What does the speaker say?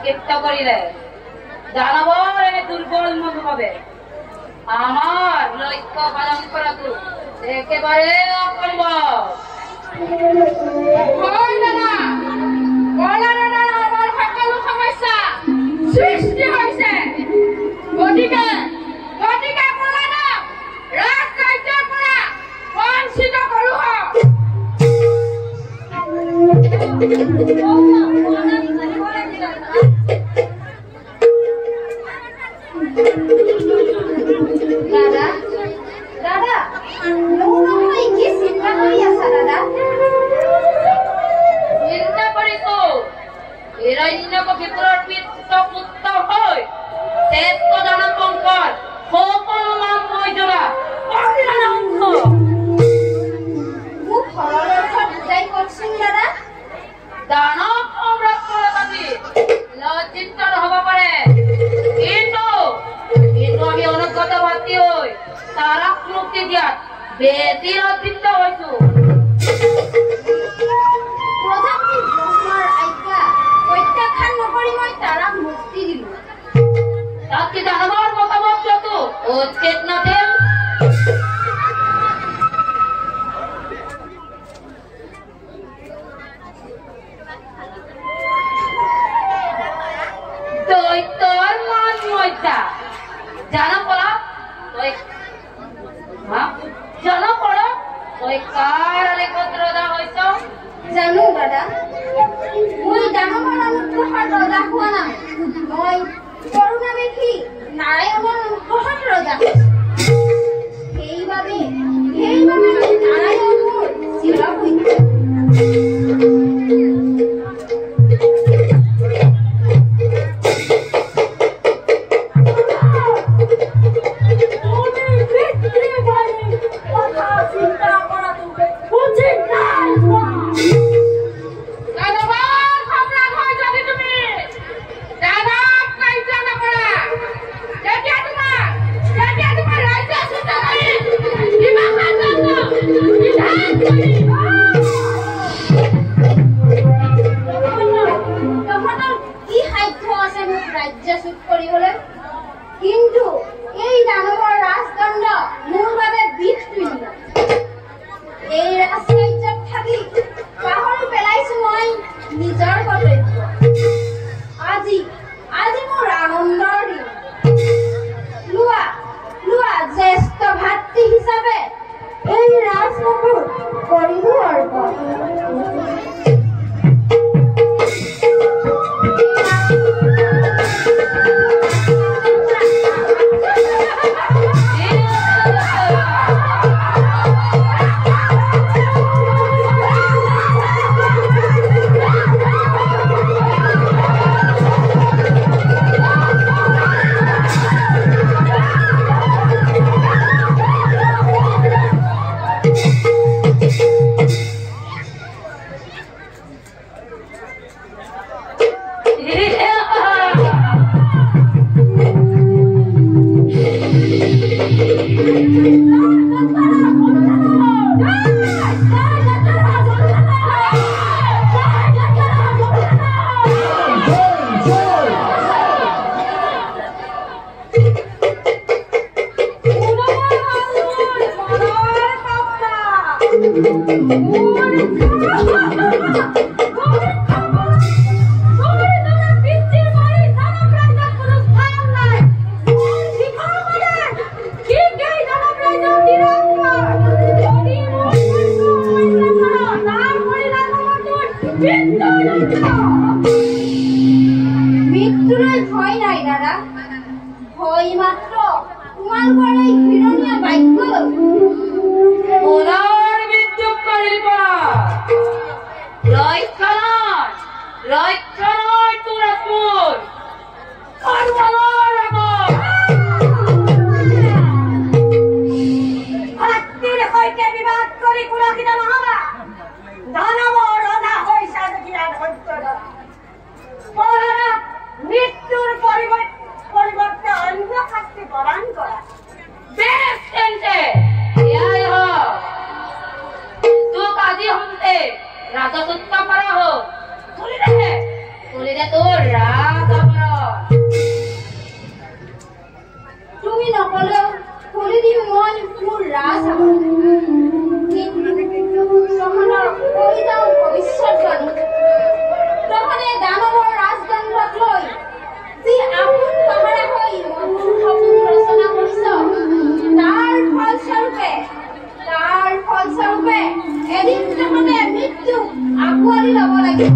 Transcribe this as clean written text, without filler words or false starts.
ক্ষিপ্ত কৰিলে দানবৰ দুৰ্বল মন হবে। আমাৰ লক্ষ্য পালন কৰাটো একেবাৰে অসম্ভব। আমাৰ সকলো সমস্যা সৃষ্টি হয়েছে, গতিকে ৰাজ কাৰ্যৰ পৰা বঞ্চিত কৰো। দাদা দাদা নহয় কি চিন্তা কৰি আছা দাদা? চিন্তা কৰিছো হিৰণ্যকশিপুৰৰ পুত্ৰ হৈ শ্ৰেষ্ঠ দানৱ শংকৰ সকলো নাম মই জনা অংশ। মোক সৰল অৰ্থত বুজাই কওকচোন দাদা। দানৱ সম্ৰাটৰ বাবি লজ্জিত নহব পাৰে, কিন্তু আমি অনুগত ভাতৃ হৈ তাৰাক মুক্তি দিয়াত বেছি লজ্জিত হৈছো। প্ৰজাপতি ব্ৰহ্মাৰ আজ্ঞা প্ৰত্যাখ্যান নকৰি মই তাৰাক মুক্তি দিলো। তাত কি দানৱৰ মতামতটো উচিত নাছিল? দৈত্যৰ মান মজ্জা জানপৰা তই কাৰ ৰেকত ৰজা হৈছ? জানো দাদা, মই দানৱৰ অনুগ্ৰহত ৰজা হোৱা নাই, মই কৰুণা দেখি নাৰায়ণৰ অনুগ্ৰহত ৰজা হৈছো। সেইবাবে নাৰায়ণ মোৰ চিৰপুত্ৰ। কিন্তু এই দানৱৰ ৰাজদণ্ড মোৰ বাবে বিষ তুল্য। এই ৰাজকাৰ্যত থাকি পাহৰি পেলাইছো মই নিজৰ কৰ্তব্য। আজি মোৰ আনন্দৰ দিন। লোৱা জ্যেষ্ঠ ভাতৃ হিচাপে এই ৰাজমুকুট কৰিলো অৰ্পণ। মৃত্যুলৈ ভয় নাই দাদা, ভয় মাত্ৰ তোমালোকৰ এই ঘৃণনীয় বাক্য। পুনৰ বিদ্যুৎ কৰিলি পৰা লক্ষণৰ তোৰ আচুৰ ভাতৃৰ সৈতে বিবাদ কৰি সুৰক্ষিত নহবা। দানৱৰ ৰজা হৈছা দেখি মৃত্যুৰ পৰিৱৰ্তে অন্য শাস্তি প্ৰদান কৰা। বেশ তেন্তে এয়াই হওক, তোক আজি হন্তে ৰাজসূত্ৰ কৰা হওক। তুলি দে তোৰ ৰাজ ৰাজ হ'ব। কিন্তু তহঁতৰ কৈ যাওঁ ভৱিষ্যতবাণী, তহঁতে দানৱৰ ৰাজদণ্ডক লৈ যি আপোন পাহৰা হৈ মধুৰ সপোন ৰচনা কৰিছ, তাৰ ফলস্বৰূপে এদিন তহঁতে মৃত্যু আঁকোৱালি ল'ব লাগিব।